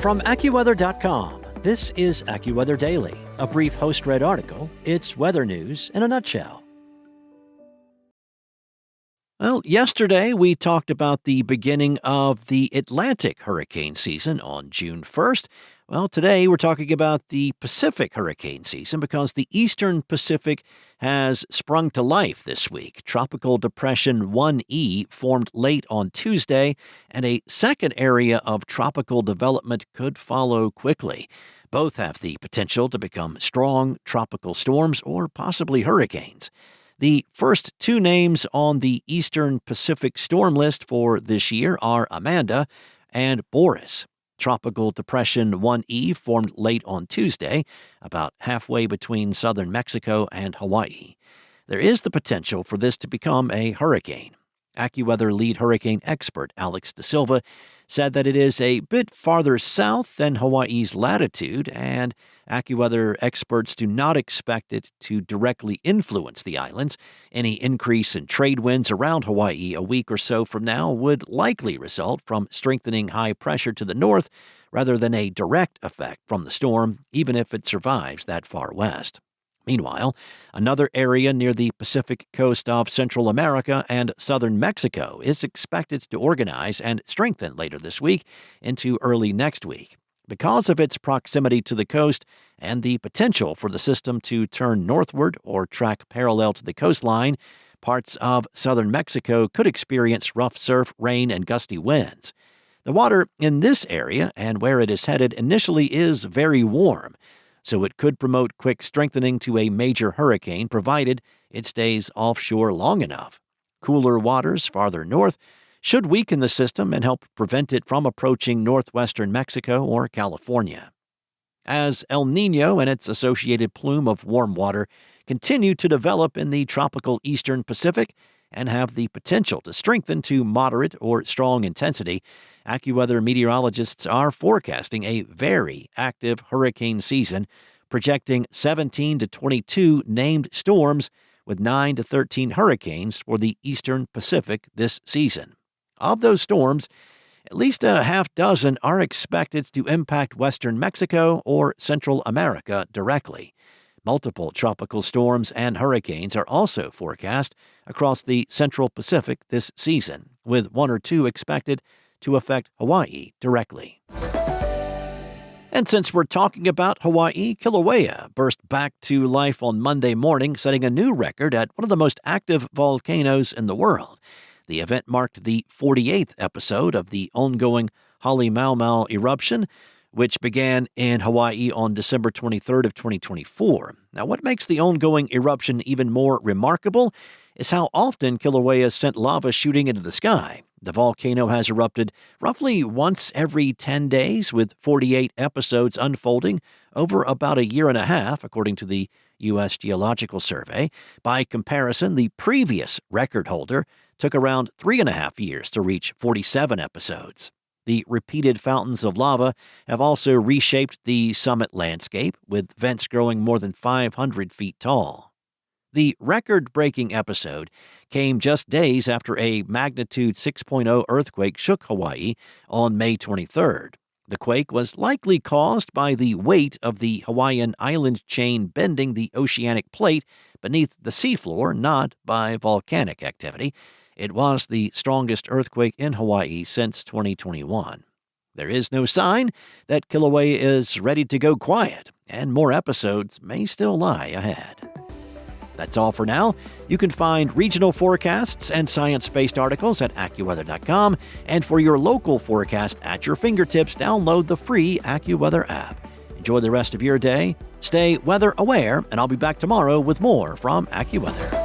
From AccuWeather.com, this is AccuWeather Daily, a brief host-read article. It's weather news in a nutshell. Well, yesterday we talked about the beginning of the Atlantic hurricane season on June 1st. Well, today we're talking about the Pacific hurricane season because the Eastern Pacific has sprung to life this week. Tropical Depression 1E formed late on Tuesday, and a second area of tropical development could follow quickly. Both have the potential to become strong tropical storms or possibly hurricanes. The first two names on the Eastern Pacific storm list for this year are Amanda and Boris. Tropical Depression 1E formed late on Tuesday, about halfway between southern Mexico and Hawaii. There is the potential for this to become a hurricane. AccuWeather lead hurricane expert Alex De Silva said that it is a bit farther south than Hawaii's latitude, and AccuWeather experts do not expect it to directly influence the islands. Any increase in trade winds around Hawaii a week or so from now would likely result from strengthening high pressure to the north rather than a direct effect from the storm, even if it survives that far west. Meanwhile, another area near the Pacific coast of Central America and southern Mexico is expected to organize and strengthen later this week into early next week. Because of its proximity to the coast and the potential for the system to turn northward or track parallel to the coastline, parts of southern Mexico could experience rough surf, rain, and gusty winds. The water in this area and where it is headed initially is very warm, so it could promote quick strengthening to a major hurricane provided it stays offshore long enough. Cooler waters farther north should weaken the system and help prevent it from approaching northwestern Mexico or California. As El Niño and its associated plume of warm water continue to develop in the tropical eastern Pacific and have the potential to strengthen to moderate or strong intensity, AccuWeather meteorologists are forecasting a very active hurricane season, projecting 17 to 22 named storms with 9 to 13 hurricanes for the eastern Pacific this season. Of those storms, at least a half dozen are expected to impact western Mexico or Central America directly. Multiple tropical storms and hurricanes are also forecast across the Central Pacific this season, with one or two expected to affect Hawaii directly. And since we're talking about Hawaii, Kilauea burst back to life on Monday morning, setting a new record at one of the most active volcanoes in the world. The event marked the 48th episode of the ongoing Halemaumau eruption, which began in Hawaii on December 23rd of 2024. Now, what makes the ongoing eruption even more remarkable is how often Kilauea sent lava shooting into the sky. The volcano has erupted roughly once every 10 days, with 48 episodes unfolding over about a year and a half, according to the U.S. Geological Survey. By comparison, the previous record holder took around 3.5 years to reach 47 episodes. The repeated fountains of lava have also reshaped the summit landscape, with vents growing more than 500 feet tall. The record-breaking episode came just days after a magnitude 6.0 earthquake shook Hawaii on May 23rd. The quake was likely caused by the weight of the Hawaiian island chain bending the oceanic plate beneath the seafloor, not by volcanic activity. It was the strongest earthquake in Hawaii since 2021. There is no sign that Kilauea is ready to go quiet, and more episodes may still lie ahead. That's all for now. You can find regional forecasts and science-based articles at AccuWeather.com, and for your local forecast at your fingertips, download the free AccuWeather app. Enjoy the rest of your day, stay weather aware, and I'll be back tomorrow with more from AccuWeather.